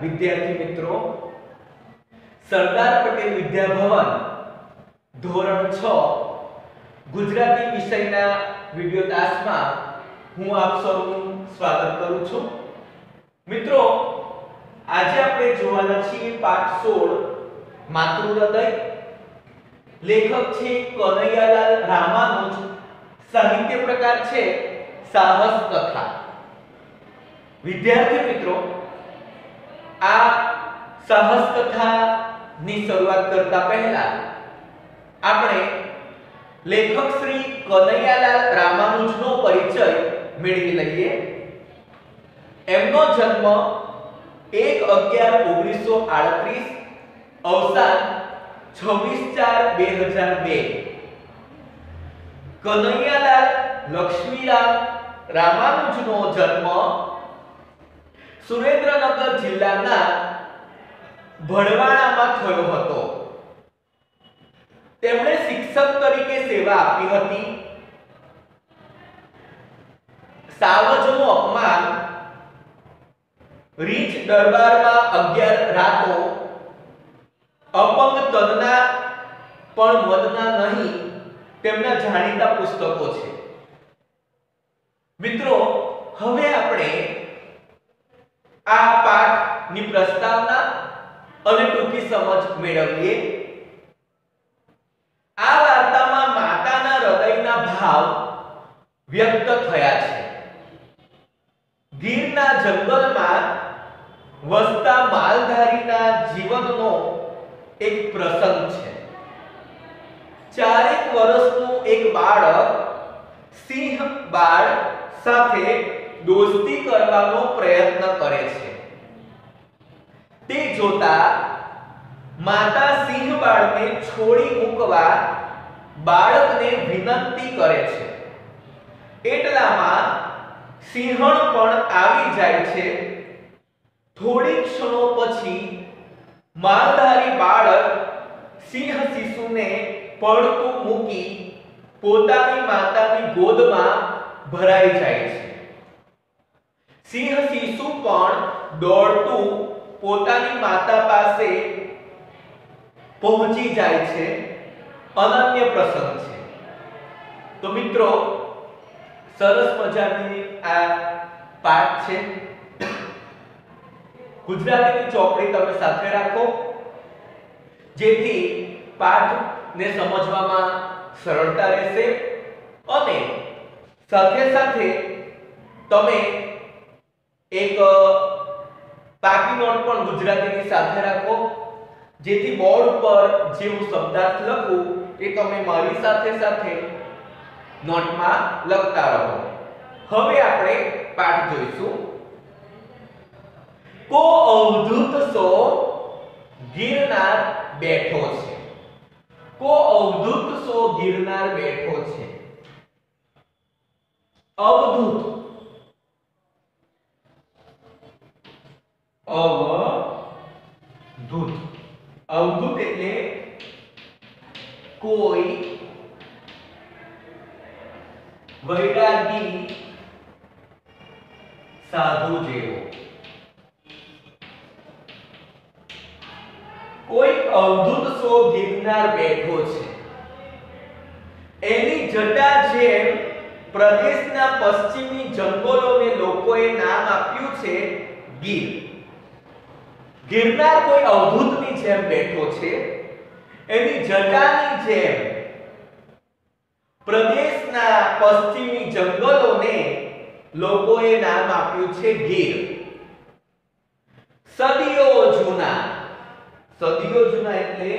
વિદ્યાર્થી મિત્રો, સરદાર પટેલ વિદ્યાભવન ધોરણ 6 ગુજરાતી વિષયના વિડિયો ક્લાસમાં હું આપ સૌનું સ્વાગત કરું છું। મિત્રો, આજે આપણે જોવાના છીએ પાઠ 16 માતૃહૃદય। લેખક છે કનૈયાલાલ રામાનુજ, સાહિત્ય પ્રકાર છે સાહસ કથા। વિદ્યાર્થી મિત્રો, આ સાહસ કથાની શરૂઆત કરતા પહેલા આપણે લેખક શ્રી કનૈયાલાલ રામાનુજનો પરિચય મેળવી લઈએ। એમનો જન્મ 1/11/1938, અવસાન 26/4/2002। કનૈયાલાલ લક્ષ્મીરામ રામાનુજનો જન્મ સુરેન્દ્રનગર જિલ્લાના ભડવાણામાં થયો હતો। તેમણે શિક્ષક તરીકે સેવા આપી હતી। સાવજનું અપમાન, રીંછ દરબારમાં 11 રાતો, અપંગ તનના પણ મદના નહીં તેમના જાણીતા પુસ્તકો છે। મિત્રો, હવે આપણે આ પાઠની પ્રસ્તાવના અને ટૂંકી સમજ મેળવીએ। આ વાર્તામાં માતાના હૃદયના ભાવ વ્યક્ત થયા છે। ગીરના જંગલમાં વસતા માલધારીના જીવનનો એક પ્રસંગ છે। 4 વર્ષનું એક બાળક સિંહ બાળ સાથે દોસ્તી કરવાનો પ્રયત્ન કરે છે। તે જોતા માતા સિંહ બાળને છોડી મૂકવા બાળકને વિનંતી કરે છે। એટલામાં સિંહણ પણ આવી જાય છે। થોડી ક્ષણો પછી માલધારી બાળક સિંહ શિશુને પડતું મૂકી પોતાની માતાની ગોદમાં ભરાઈ જાય છે। સિંહ શિશુ પણ દોડતું પોતાની માતા પાસે પહોંચી જાય છે। અનન્ય પ્રસંગ છે। તો મિત્રો, સરસ મજાની આ પાઠ છે। ગુજરાતીની ચોપડી તમે સાથે રાખો, જેથી પાઠને સમજવામાં સરળતા રહેશે અને સાથે સાથે તમે એક પાકી નોટ પણ ગુજરાતીની સાથે રાખો, જેથી બોર્ડ પર જે હું શબ્દાર્થ લખું એ તમે મારી સાથે સાથે નોટમાં લખતા રહો। હવે આપણે પાઠ જોઈશું। કો અવધૂત સો ગિરનાર બેઠો છે। કો અવધૂત સો ગિરનાર બેઠો છે। અવધૂત, અવધૂત, અવધૂત એટલે કોઈ વૈરાગી સાધુ જેવો। કોઈ અવધૂત સો ગિરનાર બેઠો છે। એની જટા જેમ પ્રદેશના પશ્ચિમી જંગલોને લોકોએ નામ આપ્યું છે ગીર। ગિરનાર કોઈ અવધૂતની જેમ બેઠો છે। એની જટાની જેમ પ્રદેશના પશ્ચિમી જંગલોને લોકોએ નામ આપ્યું છે ગીર। સદીઓ જૂના, સદીઓ જૂના એટલે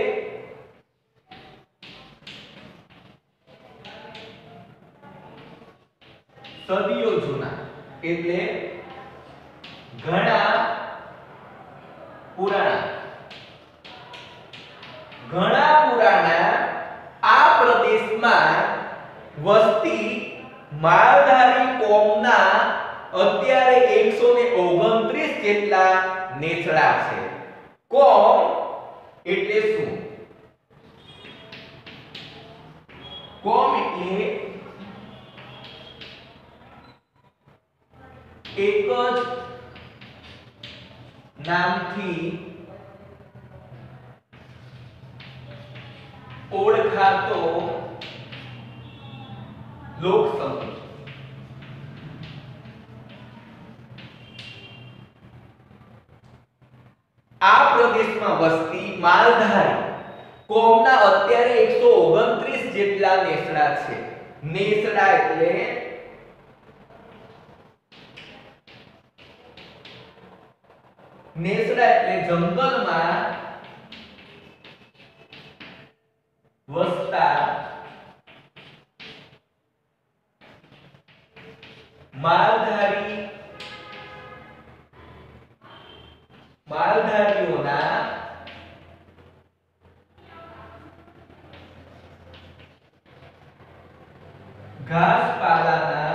સદીઓ જૂના એટલે ઘણા પુરાણા, ઘણા પુરાણા આ પ્રદેશમાં વસતી માલધારી કોમના અત્યારે 129 જેટલા નેસડા છે। કોમ એટલે શું? કોમ એટલે એક જ નામથી ઓળખાતો લોક સમૂહ આ પ્રદેશમાં વસતી માલધારી કોમના અત્યારે 129 જેટલા નેસડા છે. નેસડા એટલે જંગલમાં વસતા માલધારીઓના ઘાસપાલાના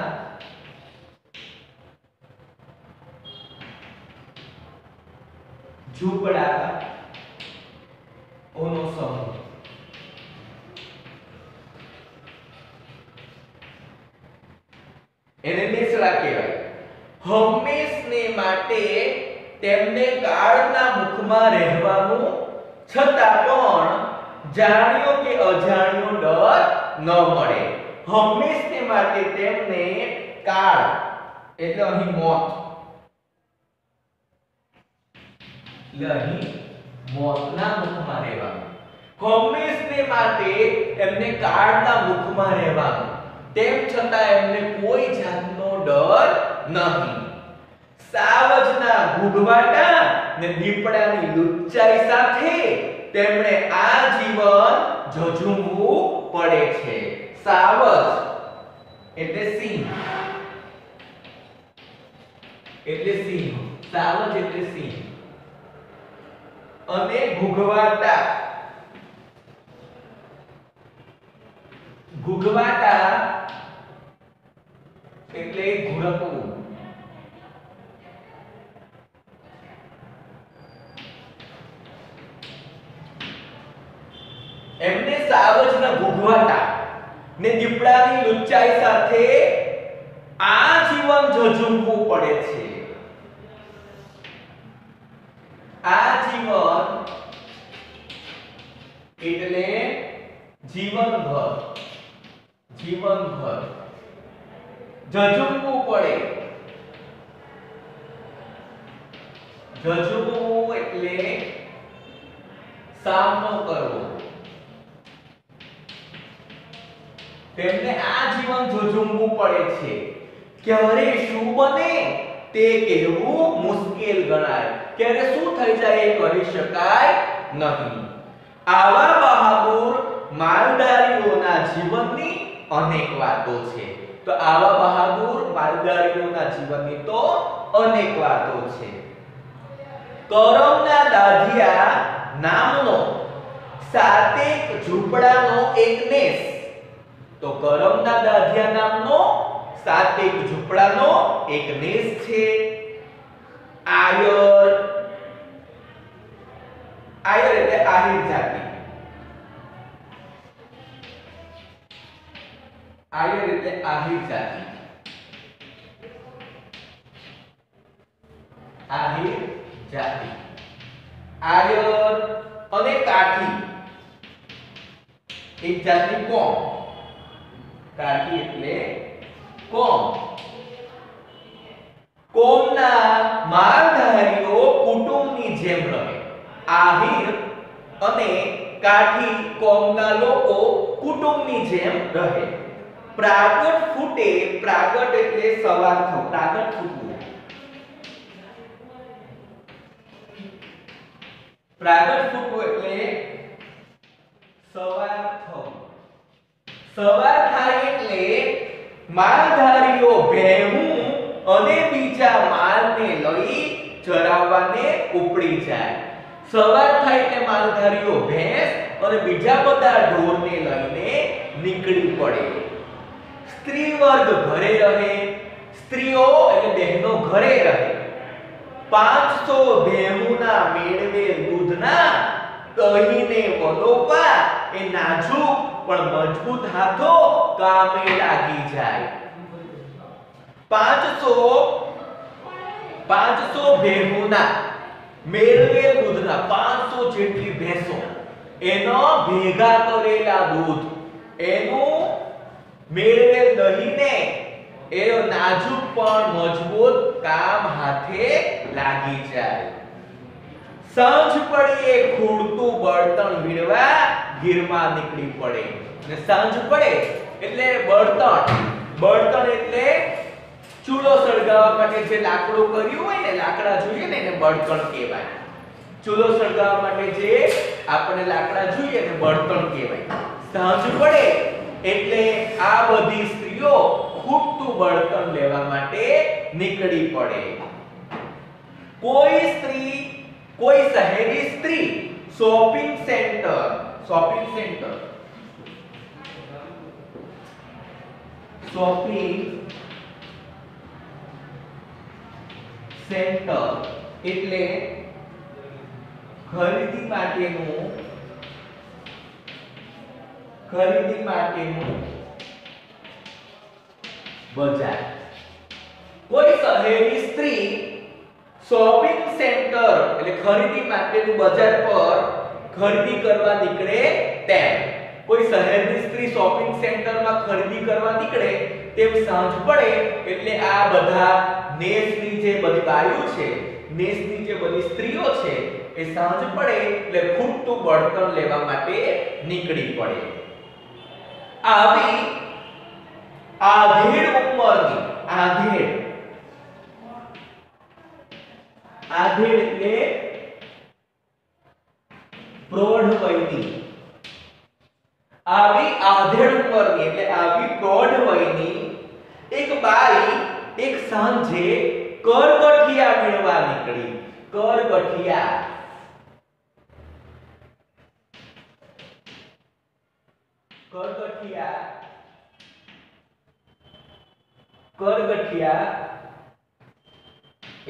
ઝૂંપડાઓનો સમૂહ. એને નેસડા કહેવાય. હંમેશને માટે તેમને કાળના મુખમાં રહેવાનું છતાં પણ જાણ્યો કે અજાણ્યો ડર ન મળે. હંમેશને માટે તેમને કાળ એટલે અહીં મોત, એટલે અહીં મોતના મુખમાં રહેવાનું. હંમેશને માટે એમને કાળના મુખમાં રહેવાનું, તેમ છતાં એમને કોઈ જાતનો ડર નહીં. સાવજના ઘૂઘવાટા ને દીપડાની લુચ્ચાઈ સાથે તેમણે આ જીવન ઝઝૂમવું પડે છે. સાવજ એટલે સિંહ, સાવજ એટલે સિંહ, અને ઘૂઘવાટા એટલે ઘુરકવું. એમને સાવજના ઘૂઘવાટા ને દીપડાની લુચ્ચાઈ સાથે આ જીવન ઝઝૂમવું પડે છે. આ જીવન એટલે જીવનભર ઝઝૂમવું પડે. ઝઝૂમવું એટલે સામનો કરવો. તેમને આ જીવન ઝઝૂમવું પડે છે. ક્યારે શું બને તે કહેવું મુશ્કેલ ગણાય. ક્યારે શું થઈ જાય એ કહી શકાય નહીં. આવા બહાદુર માલધારીઓના જીવનની અનેક વાતો છે. તો આવા બહાદુર માલધારીઓના જીવનની તો અનેક વાતો છે. કરમના દાધિયા નામનો સાતેક ઝૂંપડાનો એક નેસ. તો કરમના દાધિયા નામનો સાતેક ઝૂંપડાનો એક નેસ છે. આયર એટલે આહિર જાતિ. આયર એટલે આહિર જાતિ. આહિર જાતિ. આયર અને કાઠી એક જાતની કોમ. કાઠી એટલે કોમ. કોમના માલધારીઓ કુટુંબની જેમ રહે. આહિર અને કાઠી કોમના લોકો કુટુંબની જેમ રહે. પ્રાગટ ફૂટે. પ્રાગટ એટલે સવાર થવું. પ્રાગટ ફૂટવું. પ્રાગટ ફૂટવું એટલે સવાર થવું. સવાર થાય એટલે માલધારીઓ ભેહું અને બીજા માલને લઈ ચરાવવાને ઉપડી જાય. સવાર થાય એટલે માલધારીઓ ભેંસ અને બીજા બધા ઢોરને લઈને નીકળી પડે. સ્ત્રી વર્ગ ઘરે રહે. સ્ત્રીઓ એટલે બહેનો ઘરે રહે. 500 ભેહુના મેળવે દૂધના કહીને વલોપા એ નાજુક પણ મજબૂત હાથો કામે લાગી જાય. 500 ભેહુના મેળવેલ દૂધના 500 જેટલી ભેંસો એનો ભેગા કરેલા દૂધ એનું મેળવેલ દહીંને એ નાજુક પણ મજબૂત કામ હાથે લાગી જાય. સાંજ પડીએ ખૂડતું બળતણ વીણવા ગીરમાં નીકળી પડે. અને સાંજ પડે એટલે બળતણ એટલે ચૂલો સળગાવવા માટે જે લાકડું કર્યું હોય ને, લાકડા જોઈએ ને એને બળતણ કહેવાય. ચૂલો સળગાવવા માટે જે આપણે લાકડા જોઈએ ને બળતણ કહેવાય. સાંજ પડે એટલે આ બધી સ્ત્રીઓ ખૂટતું બળતણ લેવા માટે નીકળી પડે. કોઈ શહેરી સ્ત્રી શોપિંગ સેન્ટર એટલે ખરીદી માટેનું બજાર. કોઈ શહેરી સ્ત્રી શોપિંગ સેન્ટર એટલે ખરીદી માટેનું બજાર પર ખરીદી કરવા નીકળે તેમ. કોઈ શહેરની સ્ત્રી શોપિંગ સેન્ટરમાં ખરીદી કરવા નીકળે તેમ સાંજ પડે એટલે આ બધા નેસની જે બધી બાયુ છે, નેસની જે બધી સ્ત્રીઓ છે એ સાંજ પડે એટલે ખૂટતું બળતણ લેવા માટે નીકળી પડે. આવી આધેડ ઉંમરની આધેડ એટલે પ્રૌઢ વયની. આવી આધેડ ઉંમરની એટલે આવી પ્રૌઢ વયની એક બાઈ એક સાંજે કરગઠિયા વીણવા નીકળી. કરગઠિયા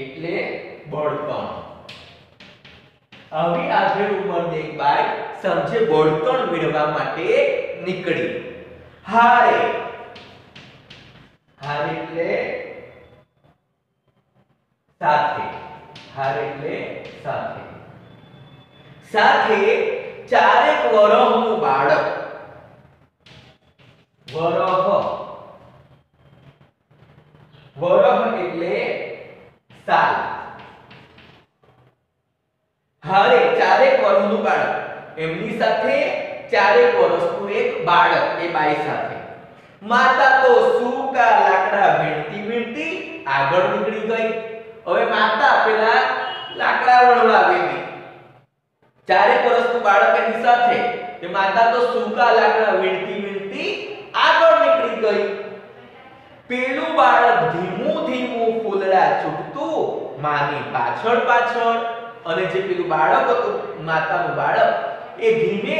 એટલે બળતણ. આવી આધેડ ઉંમરની એક બાઈ સાંજે બળતણ વીણવા માટે નીકળી. હારે એટલે સાથે. સાથે ચારેક વરહનું બાળક. વરહ એટલે સાલ. હારે ચારેક વર્ષનું બાળક, એમની સાથે ચારેક વર્ષનું એક બાળક એ બાઈ સાથે. માતા તો સૂકા લાકડા વીણતી આગળ નીકળી ગઈ. હવે માતા પેલા લાકડા વણવા ગઈ. ચારેક વર્ષનું બાળક એની સાથે, કે માતા તો સૂકા લાકડા વીણતી આગળ નીકળી ગઈ. પેલું બાળક ધીમું ફૂલડા ચૂંટતું માની પાછળ અને જે પેલું બાળક હતું માતાનું બાળક એ ધીમે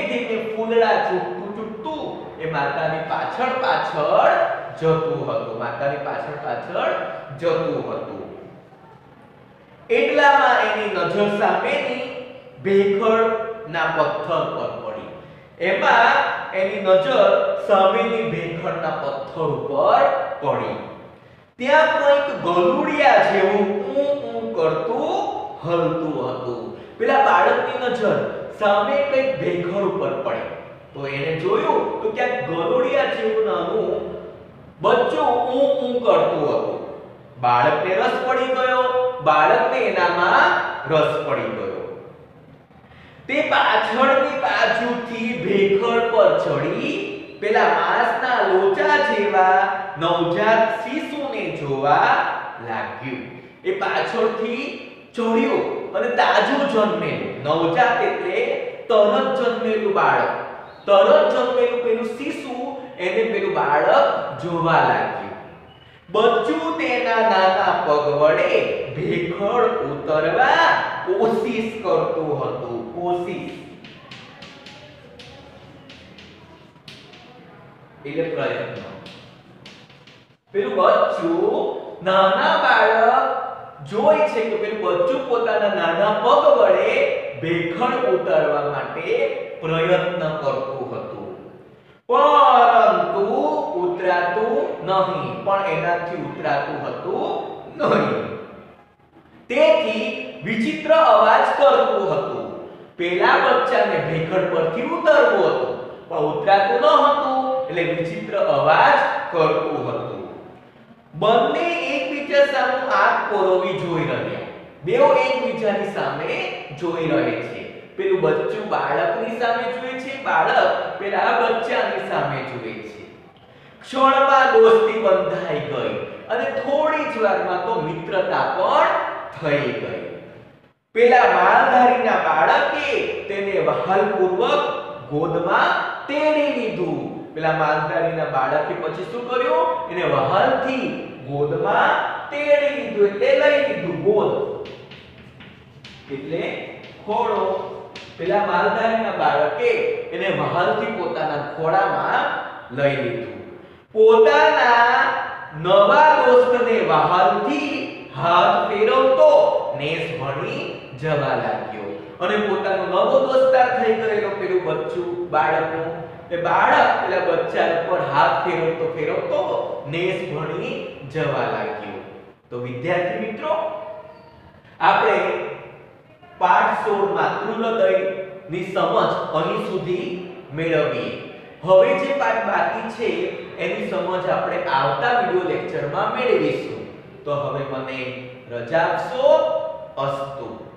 ફૂલડા ચૂંટતું એ માતાની પાછળ જતું હતું. એટલામાં એની નજર સામેની ભેખડના પથ્થર પર પડી. એમાં એની નજર સામેની ભેખડના પથ્થર ઉપર પડી. ત્યાં કંઈક ગલુડિયા જેવું ઊં કરતું હલતું હતું. પેલા બાળકની નજર સામે કંઈક ભેખડ ઉપર પડી તો એને જોયું તો ક્યાંક ગલુડિયા જેવું નાનું બચ્ચું ઊં કરતું હતું. બાળકને રસ પડી ગયો. તે પાછળની બાજુથી ભેખડ પર ચડી પેલા માંસના લોચા જેવા નવજાત શિશુને જોવા લાગ્યું. એ પાછળથી ચડ્યો અને તાજું જન્મેલું નવજાત એટલે તરત જન્મેલું બાળક, તરત જન્મેલું પેલું શિશુ એને પેલું બાળક જોવા લાગ્યું. બચ્ચું તેના નાના પગ વડે ભેખડ ઉતરવા કોશિશ કરતું હતું. એટલે પ્રયત્ન. પેલું બચ્ચું નાના બાળક જોઈ છે કે પેલું બચ્ચું પોતાના નાના પગ વડે ભેખડ ઉતારવા માટે પ્રયત્ન કરતું હતું, પરંતુ ઉતરાતું નહીં. તેથી વિચિત્ર અવાજ કરતું હતું. પેલા બચ્ચાને ભેખડ પરથી ઉતરવું હતું પણ ઉતરાતું ન હતું એટલે વિચિત્ર અવાજ કરતું હતું. બંને એકબીજા સામે આંખ પોરવી જોઈ રહ્યા. બેઓ એકબીજાની સામે જોઈ રહે છે. પેલું બચ્ચું બાળકની સામે જોઈ છે, બાળક પેલા બચ્ચાની સામે જોઈ છે. ક્ષણમાં દોસ્તી બંધાઈ ગઈ અને થોડી જ વારમાં તો મિત્રતા પણ થઈ ગઈ. પેલા માલધારીના બાળકે તેને વહાલપૂર્વક ગોદમાં તેડી લીધું. પેલા માલધારીના બાળકે પછી શું કર્યું? એને વહાલથી ગોદમાં તેડી લીધું એટલે લઈ લીધું. ગોદ એટલે ખોળો. પેલા માલધારીના બાળકે એને વહાલથી પોતાના ખોળામાં લઈ લીધું. પોતાના નવા દોસ્તને વહાલથી હાથ ફેરવતો નેસ ભણી જવા લાગ્યો અને પોતાનો નવો દોસ્તાર થઈ ગયેલો પેલું બચ્ચું બાળકનું એ બાળક પેલા બચ્ચા પર હાથ ફેરવતો ફેરવતો નેસ ભણી જવા લાગ્યો. તો વિદ્યાર્થી મિત્રો, આપણે પાઠ 16 માતૃહૃદયની સમજ અહીં સુધી મેળવી. હવે જે પાઠ બાકી છે એની સમજ આપણે આવતા વિડિયો લેક્ચરમાં મેળવીશું. તો હવે મને રજા આપશો. અસ્તુ.